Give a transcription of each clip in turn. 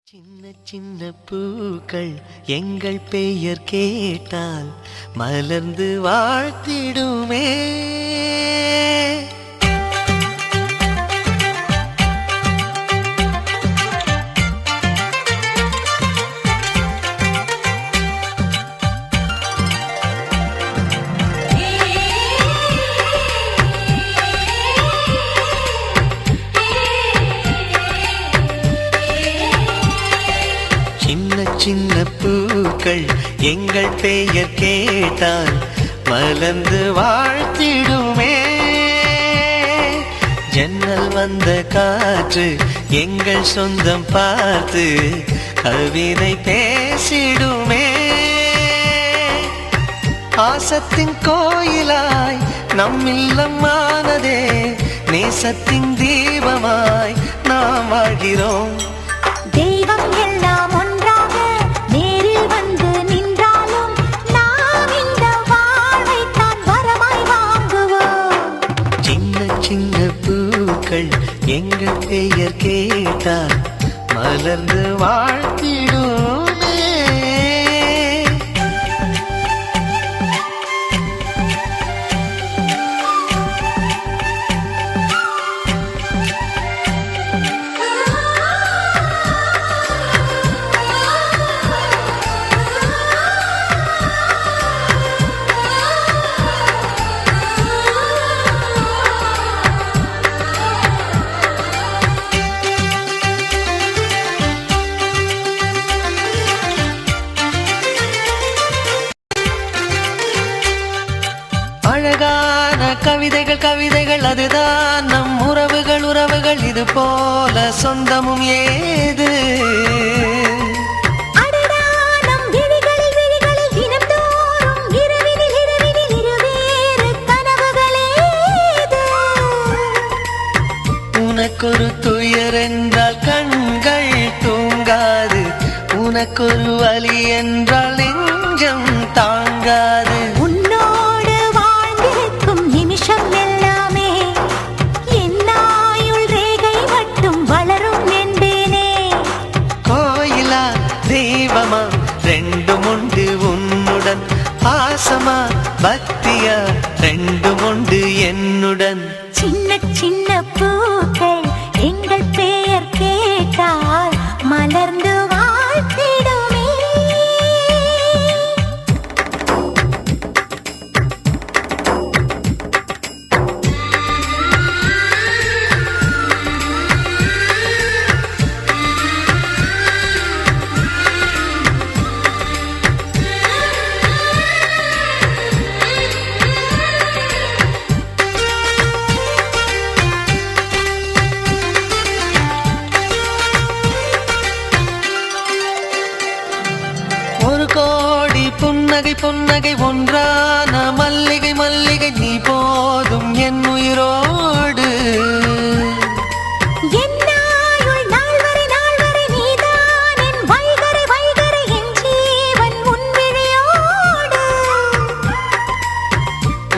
சின்ன சின்ன பூக்கள் எங்கள் பெயர் கேட்டால் மலர்ந்து வாழ்த்திடுமே. சின்ன சின்ன பூக்கள் எங்கள் பெயர் கேட்டால் மலர்ந்து வாழ்த்திடுமே. ஜன்னல் வந்த காற்று எங்கள் சொந்தம் பார்த்து கவிதை பேசிடுமே. ஆசத்தின் கோயிலாய் நம் இல்லமானதே, நேசத்தின் தீபமாய் நாம் வாழ்கிறோம். தெய்வம் எல்லாம் ஒன்றாக நேரில் வந்து நின்றாலும் நாம் இந்த வாழ்வைத்தான் வரமாய் வாங்குவோம். சின்ன சின்ன பூக்கள் எங்கள் பெயர் கேட்டால் மலர்ந்து வாழ்த்திடுமே. அழகான கவிதைகள் கவிதைகள் அதுதான் நம் உறவுகள் உறவுகள், இது போல சொந்தமும் ஏது. உனக்கொரு துயர் என்றால் கண்கள் தூங்காது, உனக்கொரு வலி என்றால் நெஞ்சம் தாங்காது. தெய்வமா ரெண்டும் உண்டு உன்னுடன், பாசமா பக்தியா ரெண்டும் உண்டு என்னுடன். சின்ன சின்ன பூக்கள் எங்கள் பெயர் கேட்டால் மலர்ந்து வாழ்த்திடுமே. ஒரு கோடி புன்னகை புன்னகை ஒன்றான மல்லிகை மல்லிகை நீ போதும் என் உயிரோடு.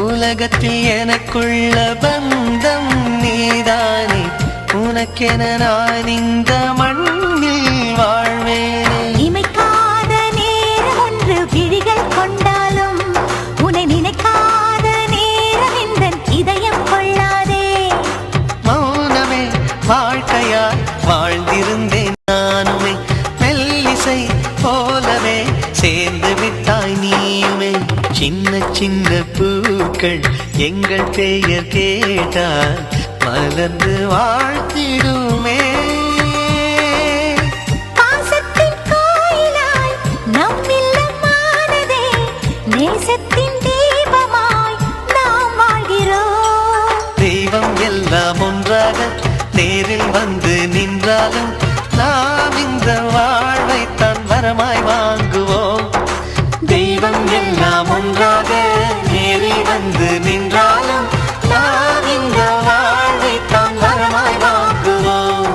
உலகத்தில் எனக்குள்ள பந்தம் நீதானே, உனக்கென நான் இந்த மண்ணில் வாழ்வேனே. விழிகள் கொண்டாலும் உன்னை நினைக்காத நேரம் என்ற இதயம் கொள்ளாதே. மௌனமே வாழ்க்கையாய் வாழ்ந்திருந்தேன் நானுமே, மெல்லிசை போலவே சேர்ந்து விட்டாய் நீயுமே. சின்ன சின்ன பூக்கள் எங்கள் பெயர் கேட்டால் மலர்ந்து வாழ்த்திடுமே. நேசத்தின் தீபமாய் நாம் வாழ்கிறோம். தெய்வம் எல்லாம் ஒன்றாக நேரில் வந்து நின்றாலும் நாம் இந்த வாழ்வைத்தான் வரமாய் வாங்குவோம். தெய்வம் எல்லாம் ஒன்றாக நேரில் வந்து நின்றாலும் நாம் இந்த வாழ்வைத்தான் வரமாய் வாங்குவோம்.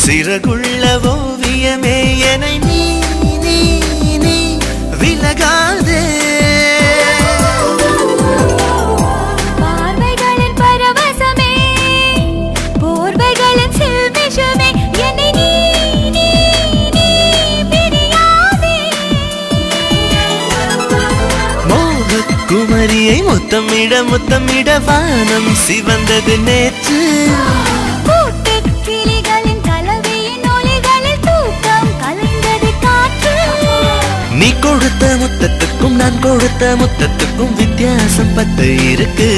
சிறகுள்ள ஓவியமே என நீ நீ நீ விலகாதே. பார்வைகளின் பரவசமே போர்வைகளின் சில்மிஷமே என்னை நீ நீ நீ பிரியாதே. மோகக்குமரியை முத்தமிட முத்தமிட வானம் சிவந்தது நேற்று. நீ கொடுத்த முத்தத்துக்கும் நான் கொடுத்த முத்தத்துக்கும் வித்தியாசம் 10 இருக்கு.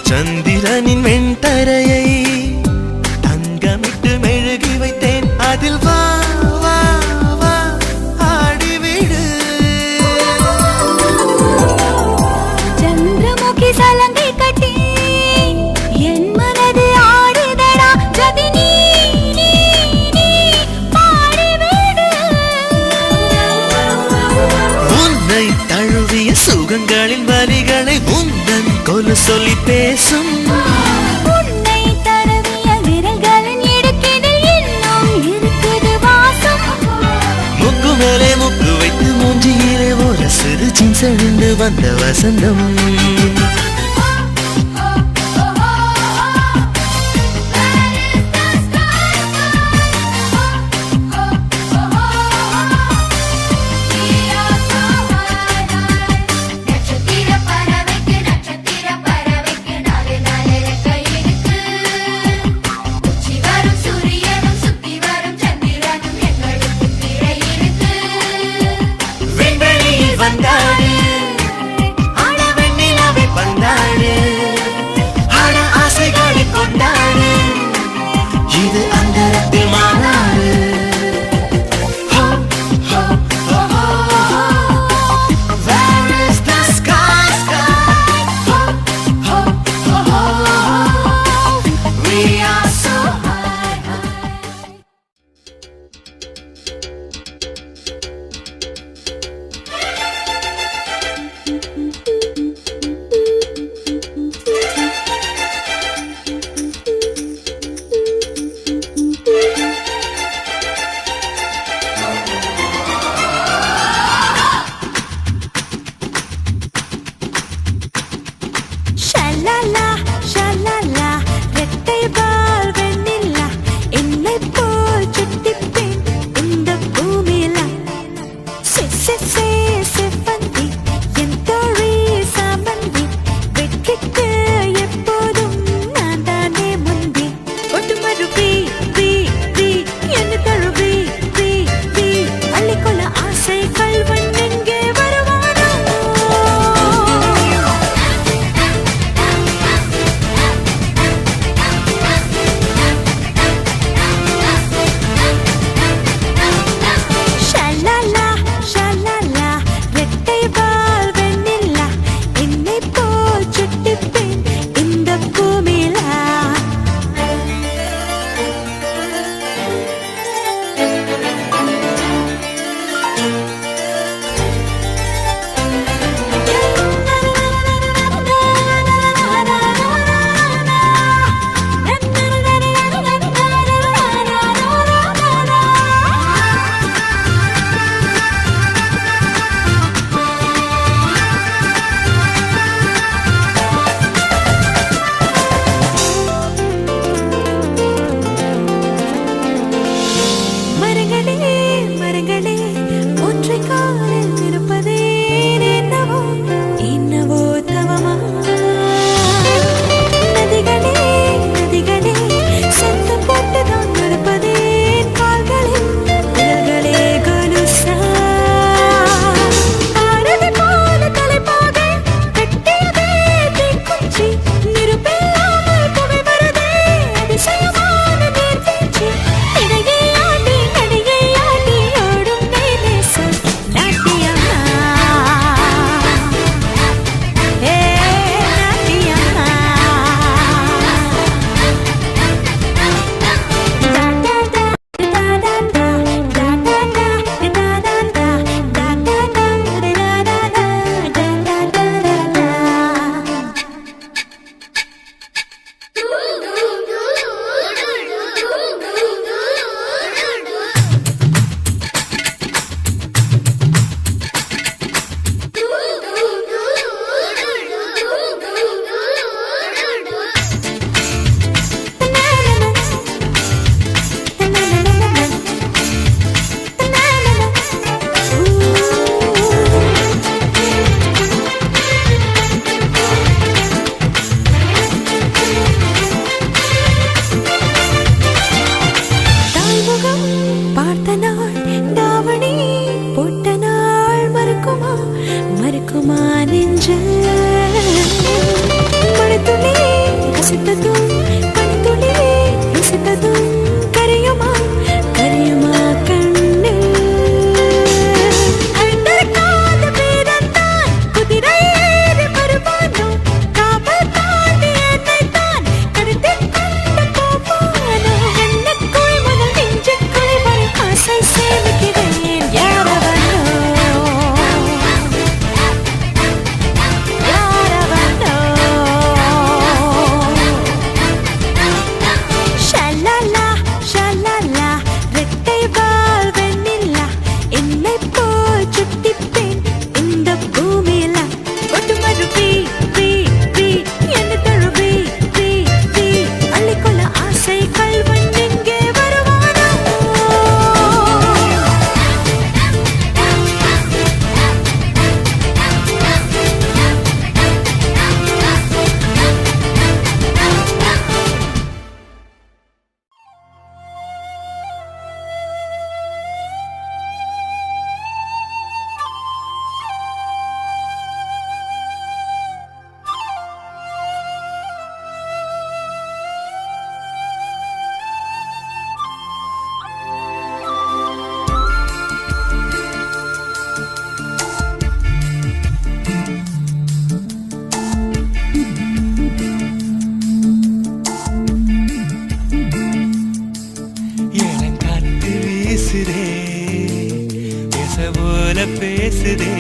சந்திரனின் வெண்தரையை தங்கமிட்டு மெழுகி வைத்தேன். அதில் வா வா வா ஆடிவிடு. சந்திரமுகி சலங்கை கட்டி என் மனது ஆடுதடா. ஜதி நீ நீ நீ பாடிவிடு. உன்னை தழுவிய சுகங்களின் வரிகளை உந்தன் கொலு சொல்லி பேசும். உன்னை தடவிய விரல்களின் இடுக்கினில் இன்னும் இருக்குது வாசம். முக்கு மேலே முக்கு வைத்து மூஞ்சியிலே ஒரு சிறு சின்செழுந்து வந்த வசந்தம். வந்தாடு ஆட வெண்ணிலாவை பார்த்த நாள் தாவணி போட்ட நாள் மறக்குமா மறக்குமா நெஞ்சு மழைத்துளி கசித்ததும் கனித்துளி ரசித்ததும் கரையுமா கரையுமா கண்ணு அழுத்தறக்காத பேரத்தான் குதிரை ஏறி வருவானோ காவல் தாண்டி என்னைத்தான் கருத்தில் கொண்டு போவானோ கண்ணுக்குள் முதல் நெஞ்சுக்குள் வரை ஆசை சேமிக்கிறேன் யாரவனோ யாரவனோ ஷலலா ஷலலா ரெட்டை வால் வெண்ணிலா என்னை போல் சுட்டிப்பேன் இந்த பூமியில ஒட்டுமருவி வி வி என்ன தழுவி வி வி அள்ளிக்கொள்ள ஆசை கல்வன் எங்கே வருவானோ இளங்காற்று வீசுதே பேச போல பேசுதே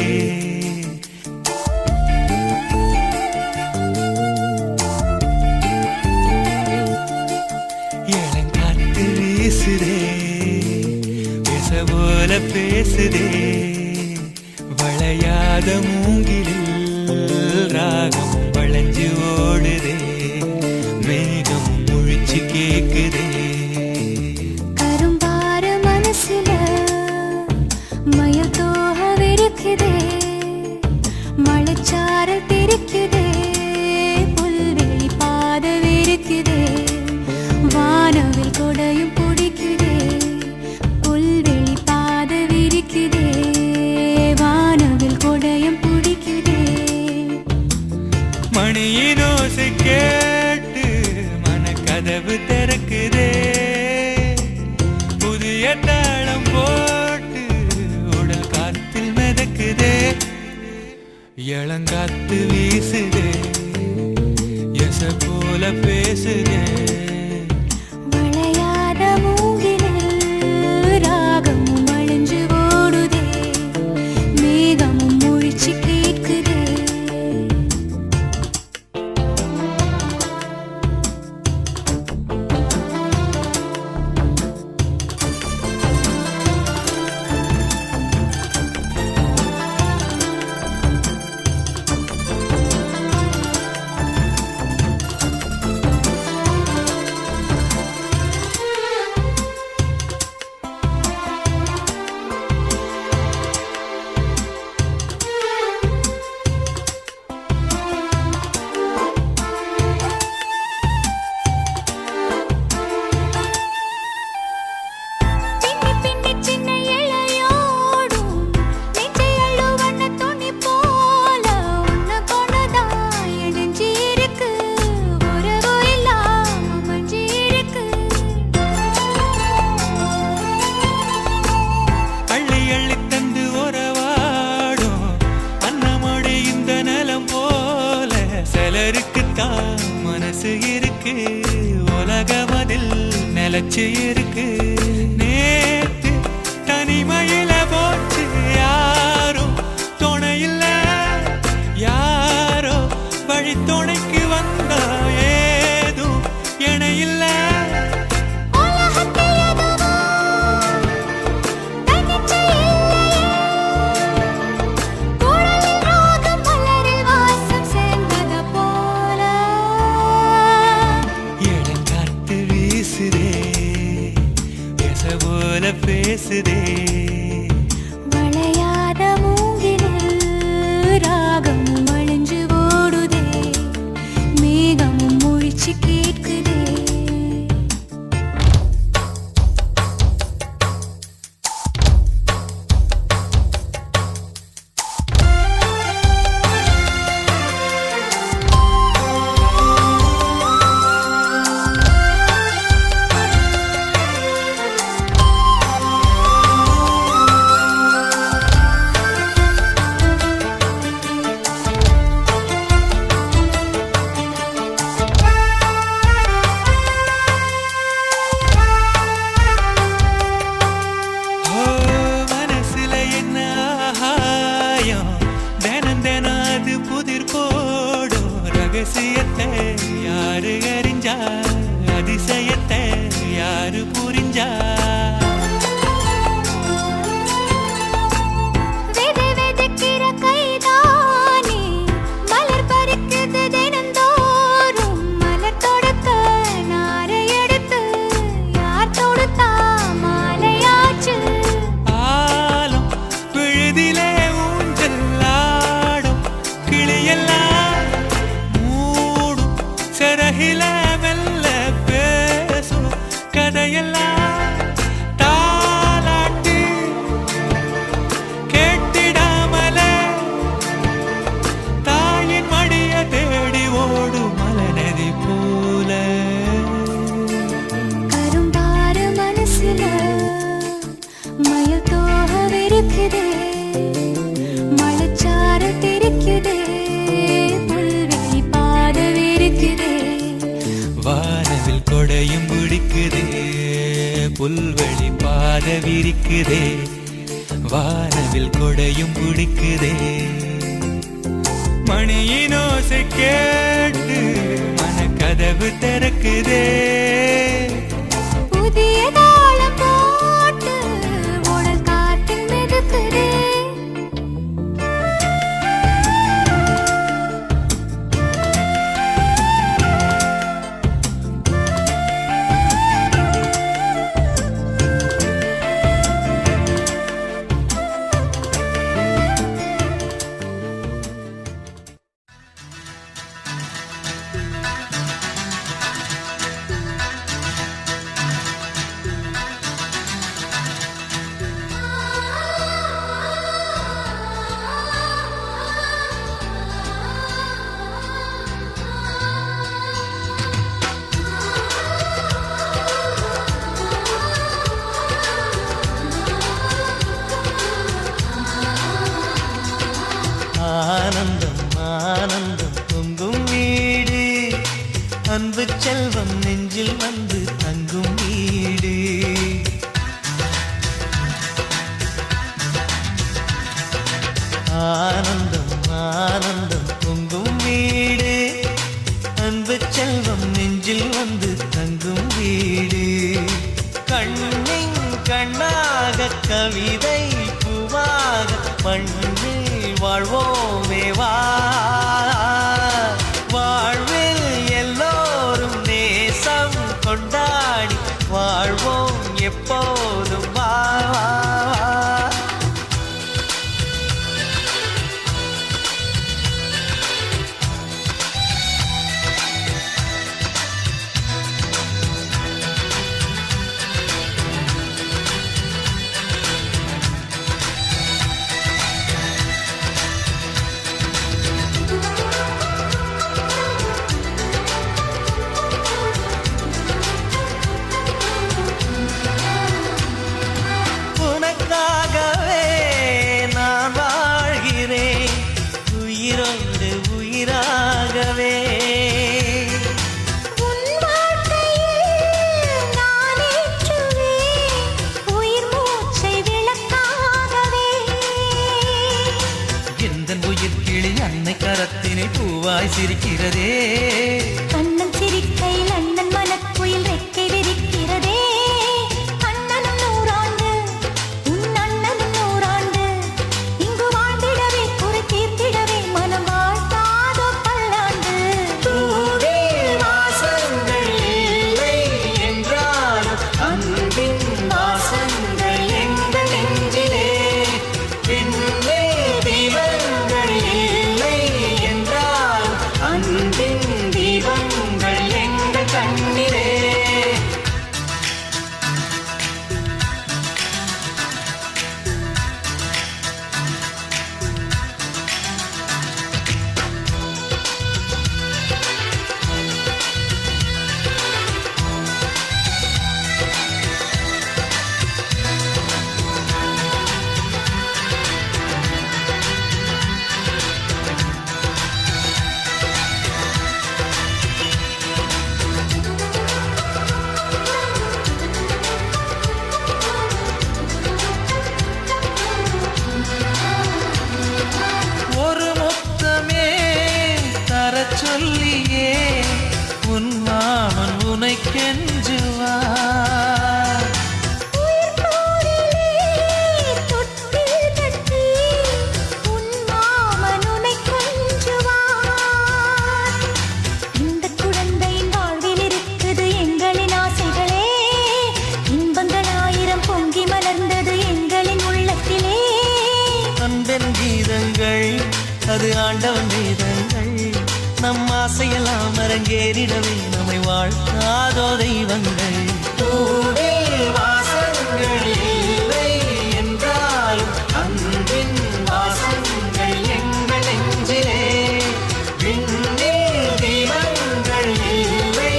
இளங்காற்று வீசுதே பேச போல பேசுதே வளையாத மூங்கிலில் ராகம் வளைஞ்சு ஓடுதே மேகம் முழிச்சு கேக்குதே கரும்பார மனசுல மயில் தோக விரிக்குதே மழைச்சாரல் தெரிக்குதே புல்வெளி பாத விரிக்குதே வானவில் கொடையும் பிடிக்குதே புல்வெளி பாத விரிக்குதே வானவில் கொடையும் பிடிக்குதே மணியின் ஓசை கேட்டு மனக்கதவு திறக்குதே புதிய தாளம் போட்டு உடல் காத்தில் மிதக்குதே இளங்காத்து வீசுதே எச போல பேசுதே வளையாத மூங்கிலில் ராகமும் வளைஞ்சு ஓடுதே மேகமும் முழிச்சு கேட்குதே பின்னி பின்னி சின்ன இழையோடும் நெஞ்சை அள்ளுவண்ண துணி போல உன்னை கொண்டுதான் இணைஞ்சு இருக்கு உறவு இல்லாம மஞ்சி இருக்கு அள்ளி அள்ளி தந்து உறவாடும் அன்னமொழி இந்த நிலம் போல சிலருக்குத்தான் மனசு இருக்கு உலகமதில் நிலச்சு இருக்கு நேத்து தனிமையில போச்சு யாரும் துணையில்ல யாரோ வழி துணைக்கு வந்தா ஏதும் இணையில்ல உலகத்தில் எதுவோ தனிச்சு இல்லையே குழலில் ராகம் மலரில் வாசம் சேர்ந்தது போல இளங்காற்று வீசுதே பேச போல பேசுதே வளையாத மூங்கிலில் ராகமும் வளைஞ்சு ஓடுதே மேகமும் முழிச்சு கேட்குதே ரகசியத்தை யாரு அறிஞ்சா அதிசயத்தை யாரு புரிஞ்சா வானவில் கொடையும் பிடிக்குதே புல்வெளி பாத விரிக்குதே வானவில் கொடையும் பிடிக்குதே மணியின் ஓசை கேட்டு மனக்கதவு திறக்குதே புதிய தாளம் போட்டு உடல் காற்றில் மிதக்குதே ஆனந்தம் ஆனந்தம் பொங்கும் வீடு அன்பு செல்வம் நெஞ்சில் வந்து தங்கும் வீடு ஆனந்தம் ஆனந்தம் பொங்கும் வீடு அன்பு செல்வம் நெஞ்சில் வந்து தங்கும் வீடு கண்ணின் கண்ணாக கவிதை பூவாக மண்ணில் வாழ்வோமே வா வாழ்வில் எல்லோரும் நேசம் கொண்டாடி வாழ்வோம் எப்போதும் வா பூவாய் சிரிக்கிறதே கண்ணன் சிரிக்கையில் அண்ணன் மனக்குயில் ரெக்கை விரிக்கிறதே அண்ணனும் நூறாண்டு உன் அண்ணனும் நூறாண்டு இங்கு வாழ்ந்திடவே குறை தீர்த்திடவே மனம் வாழ்த்தாதோ பல்லாண்டு பூவில் வாசங்கள் இல்லை என்றாலும் அன்பின் வாசங்கள் எங்கள் நெஞ்சிலே பின்னே தீபங்கள் இல்லை என்றால் அன்பின் தீபம் கெஞ்சுவார். அது ஆண்டவன் வேதங்கள் நம் ஆசையெல்லாம் அரங்கேறிடவே நம்மை வாழ்த்தாதோ தெய்வங்கள். பூவில் வாசங்கள் இல்லை என்றாலும் அன்பின் வாசங்கள் எங்கள் நெஞ்சிலே. விண்ணில் தீபங்கள் இல்லை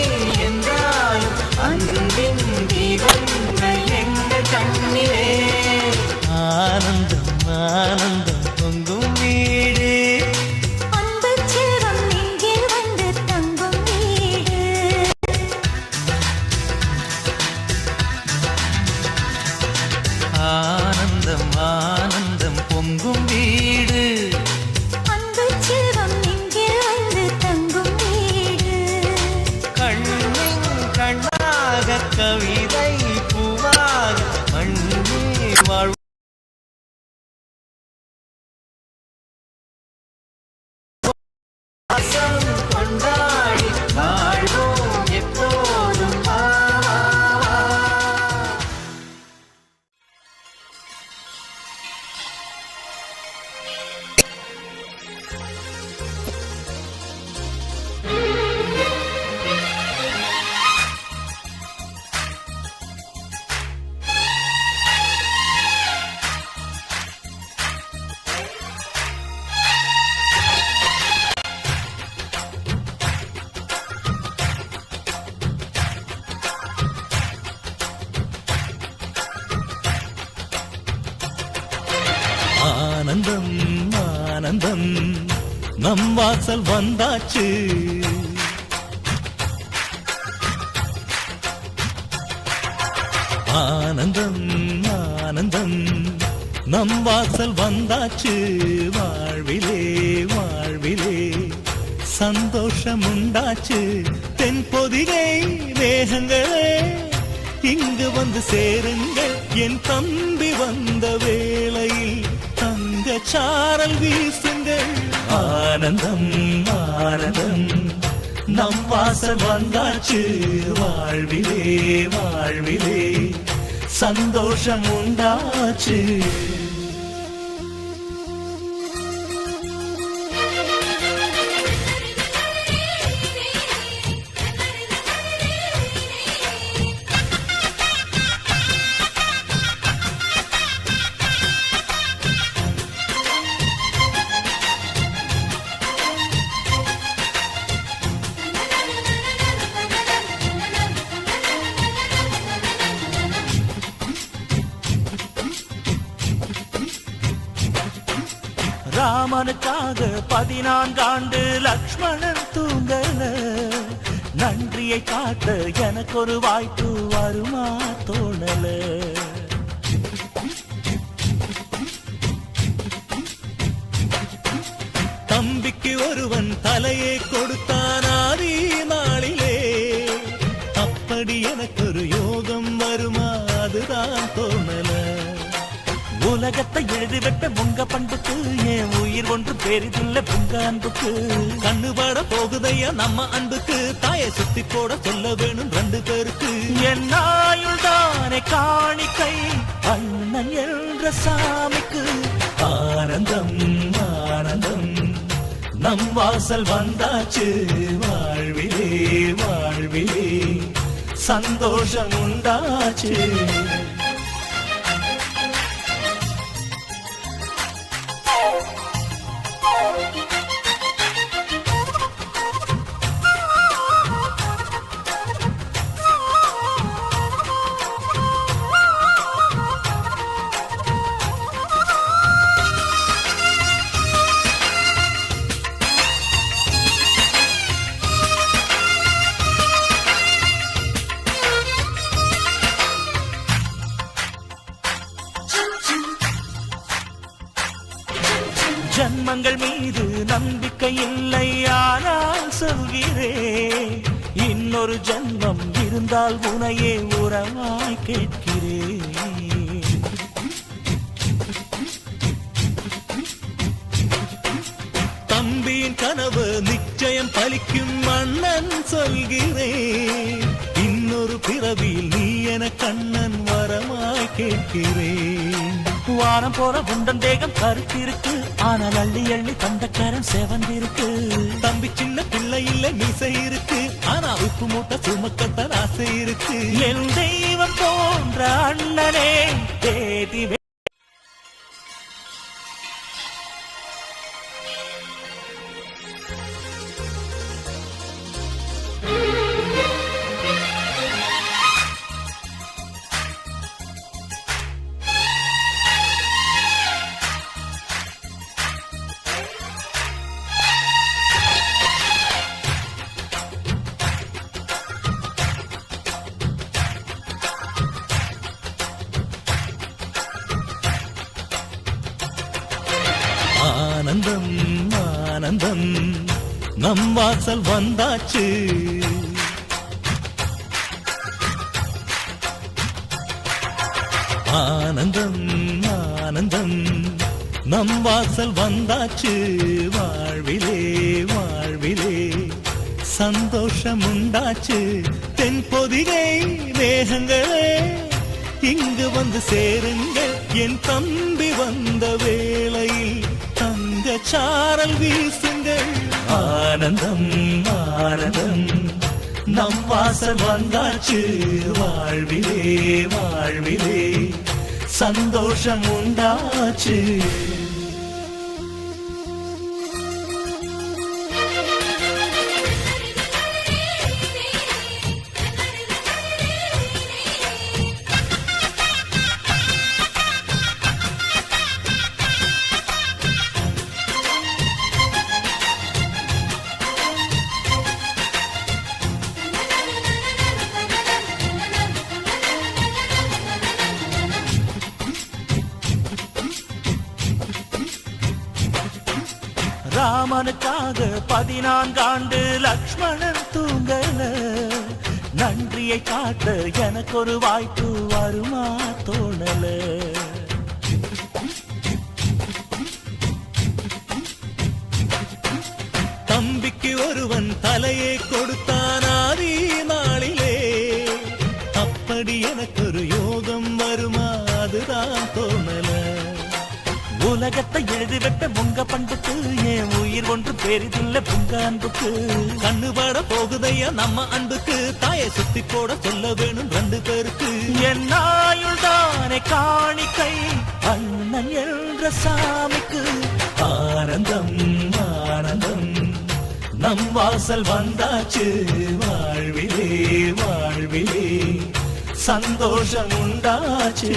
என்றாலும் அன்பின் தீபங்கள் எங்கள் கண்ணிலே. ஆனந்தம் ஆனந்தம் பொங்கும் வீடு, அன்பு செல்வம் இங்கே வந்து தங்கும் வீடு. ஆனந்தம் ஆனந்தம் பொங்கும் வீடு, அன்பு செல்வம் இங்கே வந்து தங்கும் வீடு. கண்ணின் கண்ணாக கவிதை பூவாக மண்ணே வாழ் கொண்டாடி வாழ்வோம் எப்போதும். ஆனந்தம் ஆனந்தம் நம் வாசல் வந்தாச்சு. ஆனந்தம் ஆனந்தம் நம் வாசல் வந்தாச்சு. வாழ்விலே வாழ்விலே சந்தோஷம் உண்டாச்சு. தென்பொதிகை மேகங்களே இங்கு வந்து சேருங்கள். என் தம்பி வந்த வேளையில் தங்க சாரல் வீசுங்கள். ஆனந்தம் ஆனந்தம் நம் வாசல் வந்தாச்சு. வாழ்விலே வாழ்விலே சந்தோஷம் உண்டாச்சு. ராமனுக்காக 14 ஆண்டு லக்ஷ்மணன் தூங்கல. நன்றியை காட்ட எனக்கு ஒரு வாய்ப்பு வருமா தோணல. தம்பிக்கு ஒருவன் தலையை கொடுத்தான் ஆதி நாளிலே. அப்படி எனக்கு ஒரு யோகம் வருமா அதுதான் தோணல. உலகத்தை எழுதிவிட்ட உங்க பண்புக்கு என் உயிர் ஒன்று பெரிதில்லை உங்க அன்புக்கு. கண்ணுபட போகுதையா நம்ம அன்புக்கு. தாயை சுத்தி போட சொல்ல வேணும் 2 பேருக்கு. என் ஆயுள் தானே காணிக்கை அண்ணன் என்ற சாமிக்கு. ஆனந்தம் ஆனந்தம் நம் வாசல் வந்தாச்சு. வாழ்விலே வாழ்விலே சந்தோஷம் உண்டாச்சு. ஜன்மங்கள் மீது நம்பிக்கை இல்லை ஆனால் சொல்கிறேன் இன்னொரு ஜன்மம் இருந்தால் உனையே உறவாய் கேட்கிறேன். தம்பியின் கனவு நிச்சயம் பலிக்கும் அண்ணன் சொல்கிறேன். இன்னொரு பிறவியில் நீ என கண்ணன் வரமாய் கேட்கிறேன். வானம் போற உண்டன் தேகம் கருத்திருக்கு, ஆனால் அள்ளி அள்ளி தந்தக்காரன் செவந்திருக்கு. தம்பி சின்ன பிள்ளை இல்ல மீசை இருக்கு, ஆனா உப்பு மூட்டை சுமக்கத்தான் ஆசை இருக்கு. என் தெய்வம் போன்ற அண்ணனே தேதி ஆனந்தம் ஆனந்தம் நம் வாசல் வந்தாச்சு. ஆனந்தம் ஆனந்தம் நம் வாசல் வந்தாச்சு. வாழ்விலே வாழ்விலே சந்தோஷம் உண்டாச்சு. தென்பொதிகை மேகங்களே இங்கு வந்து சேருங்கள். என் தம்பி வந்த வேளையில் தங்க சாரல் வீசுங்கள். ஆனந்தம் ஆனந்தம் நம் வாசல் வந்தாச்சு. வாழ்விலே வாழ்விலே சந்தோஷம் உண்டாச்சு. ராமனுக்காக 14 ஆண்டு லக்ஷ்மணன் தூங்கல. நன்றியை காட்ட எனக்கு ஒரு வாய்ப்பு வருமா தோணல. தம்பிக்கு ஒருவன் தலையை கொடுத்தான் ஆதி நாளிலே. அப்படி எனக்கு ஒரு யோகம் வருமா அதுதான் தோணல. உலகத்தை எழுதிவிட்ட உங்க பண்புக்கு என் உயிர் ஒன்று பெரிதில்லை உங்க அன்புக்கு. கண்ணுபட போகுதையா நம்ம அன்புக்கு, தாயை சுத்தி போட சொல்ல வேணும் 2 பேருக்கு. என் ஆயுள் தானே காணிக்கை அண்ணன் என்ற சாமிக்கு. ஆனந்தம் ஆனந்தம் நம் வாசல் வந்தாச்சு. வாழ்விலே வாழ்விலே சந்தோஷம் உண்டாச்சு.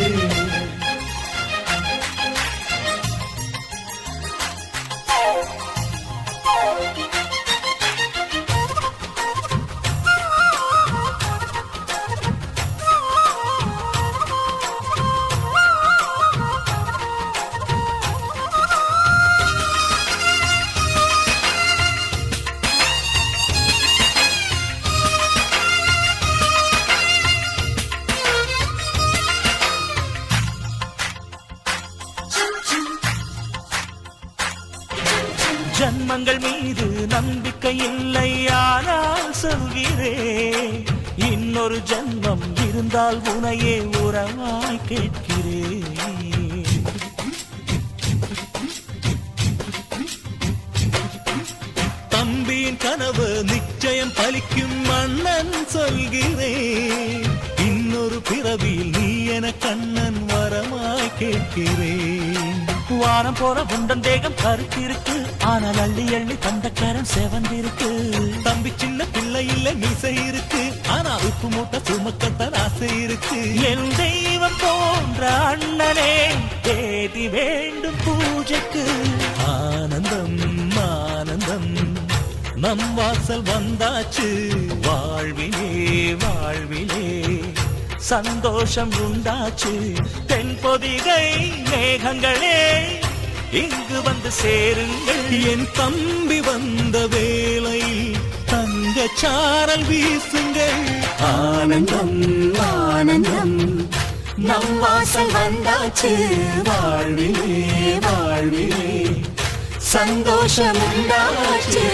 ஜன்மங்கள் மீது நம்பிக்கை இல்லை, ஆனால் சொல்கிறேன் இன்னொரு ஜன்மம் இருந்தால் உனையே உறவாய் கேட்கிறேன். தம்பியின் கனவு நிச்சயம் பலிக்கும் அண்ணன் சொல்கிறேன். இன்னொரு பிறவியில் நீ என கண்ணன் வரமாய் கேட்கிறேன். வானம் போற உண்டன் தேகம் கருத்திருக்கு, ஆனால் அள்ளி அள்ளி தந்தக்காரன் செவந்திருக்கு. தம்பி சின்ன பிள்ளை இல்ல மீசை இருக்கு, ஆனா உப்பு மூட்டை சுமக்கத்தான் ஆசை இருக்கு. என் தெய்வம் போன்ற அண்ணனே தேதி வேண்டும் பூஜைக்கு. ஆனந்தம் ஆனந்தம் நம் வாசல் வந்தாச்சு. வாழ்விலே வாழ்விலே சந்தோஷம் உண்டாச்சு. தென்பொதிகை மேகங்களே இங்கு வந்து சேருங்கள். என் தம்பி வந்த வேளை தங்க சாரல் வீசுங்கள். ஆனந்தம் ஆனந்தம் நம் வாசல் வந்தாச்சு வாழ்விலே வாழ்விலே சந்தோஷம் உண்டாச்சு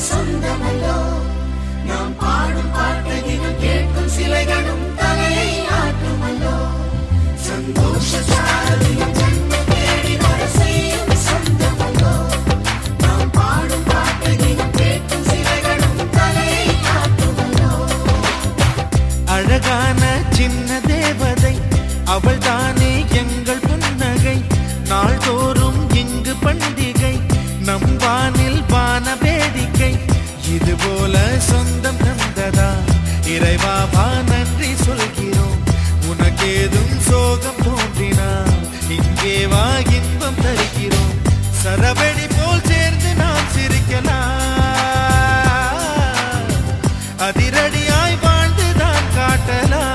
சொந்தமல்லோ நாம் பாடும் பாட்டையும் கேட்கும் சிலைகளும் தலையை ஆட்டுமல்லோ சந்தோஷ சாரதியும் ஜன்ம தேடி வர செய்யும் சொந்தமல்லோ நாம் பாடும் பாட்டையும் கேட்கும் சிலைகளும் தலையை ஆட்டுமல்லோ அழகான சின்ன தேவதை அவள் தானே எங்கள் புன்னகை நாள்தோறும் இங்கு பண்டிகை நம் வானில் வான வேடிக்கை இதுபோல சொந்தம் தந்ததா இறைவா நன்றி சொல்கிறோம் உனக்கேதும் சோகம் தோன்றினா இங்கே வா இன்பம் தருகிறோம் சரவெடி போல் சேர்ந்து நாம் சிரிக்கலாம் அதிரடியாய் வாழ்ந்துதான் காட்டலாம்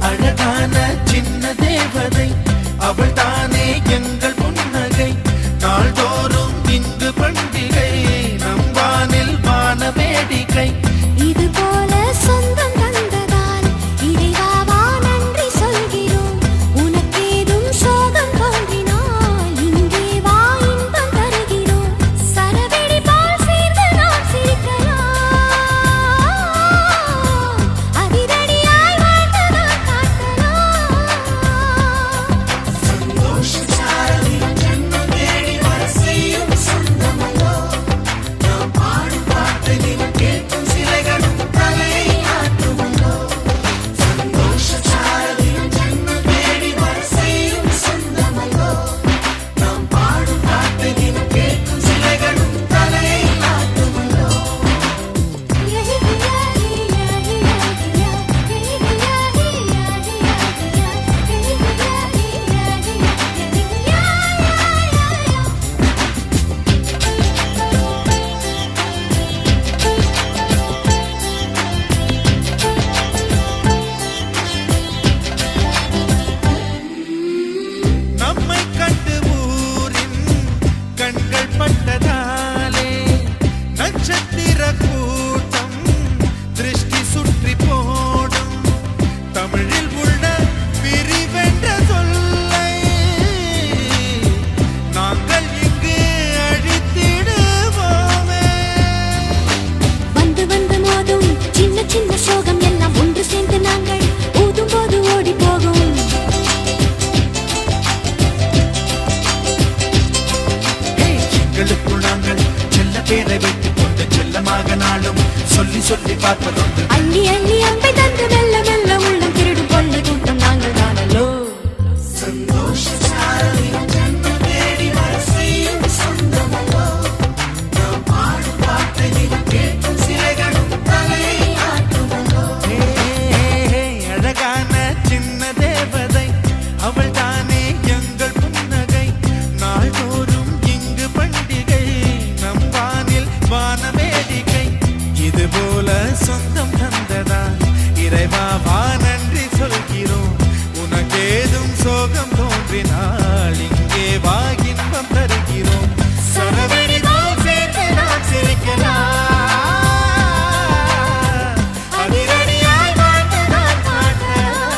அழகான சின்ன தேவதை அவள் தானே எங்கள் புன்னகை நாள்தோறும் இங்கு பண்டிகை நம் வானில் வான வேடிக்கை இது போல சொந்தம் தந்ததால் இறைவா நன்றி சொல்கிறோம் உனக்கேதும் சோகம் தோன்றினால் இங்கே வா இன்பம் தருகிறோம் சரவெடி போல் சேர்ந்து நாம் சிரிக்கலாம் அதிரடியாய் வாழ்ந்துதான் காட்டலாம் சந்தோஷ சாரதியும் ஜன்ம தேடி வர செய்யும் சொந்தமல்லோ நாம் பாடும் பாட்டையும் கேட்கும் சிலைகளும் தலையை ஆட்டுமல்லோ சந்தோஷ சாரதியும் ஜன்ம தேடி வர செய்யும் சொந்தமல்லோ நாம் பாடும் பாட்டையும் கேட்கும் சிலைகளும் தலையை ஆட்டுமல்லோ நம்மை கண்டு ஊரின் கண்கள் பட்டதாலே நட்சத்திர கூட்டம் திருஷ்டி சுற்றி போடும் தமிழில் உள்ள பிரிவென்ற சொல்லை நாங்கள் இங்கு அழித்திடுவோமே வந்து வந்து மோதும் சின்ன சின்ன சோகம் எல்லாம் ஒன்று சேர்ந்து நாங்கள் ஊதும் போது ஓடி போகும் எங்களுக்குள் நாங்கள் செல்ல பேரை வைத்துக் கொண்டு செல்லமாக நாளும் சொல்லி சொல்லி பார்ப்பதொன்று அள்ளி அள்ளி அம்பை தந்து மெல்ல மெல்ல உள்ளம் திருடும் கொள்ளை கூட்டம் நாங்கள் தானல்லோ சந்தோஷ சாரதியும் ஜன்ம தேடி வர செய்யும் சொந்தமல்லோ நாம் பாடும் பாட்டையும் கேட்கும் சிலைகளும் தலையை ஆட்டுமல்லோ அழகான சின்ன தேவதை அவள் தானே எங்கள் புன்னகை நாள்தோறும் இங்கு பண்டிகை நம் வானில் வான வேடிக்கை இதுபோல சொந்தம் தந்ததா இறைவா நன்றி சொல்கிறோம் உனக்கேதும் சோகம் தோன்றினால் இங்கே வா இன்பம் தருகிறோம் சரவெடி போல் சேர்ந்து நாம் சிரிக்கலாம் அதிரடியாய் வாழ்ந்துதான் காட்டலாம்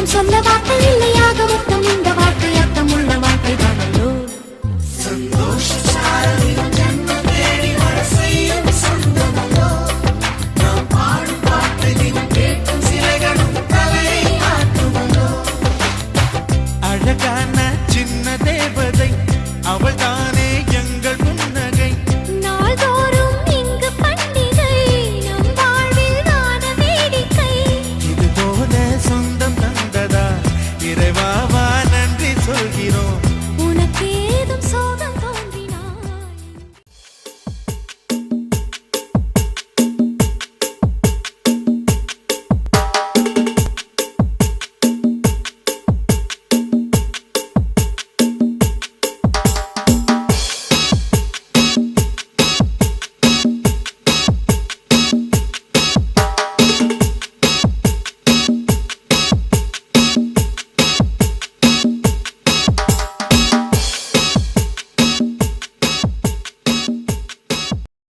இன்னும் சொல்ல வார்த்தை இல்லையாக மொத்தம் இந்த வார்த்தை அர்த்தமுள்ள வார்த்தை தானோ சந்தோஷச்சாரலின் ஜன்மம் தேடி வர செய்யும் சொந்தமல்லோ நாம் பாடும் பாட்டை தினம் கேட்கும் சிலைகளும் தலையை ஆட்டுமல்லோ அழகான சின்ன தேவதை அவள் தான்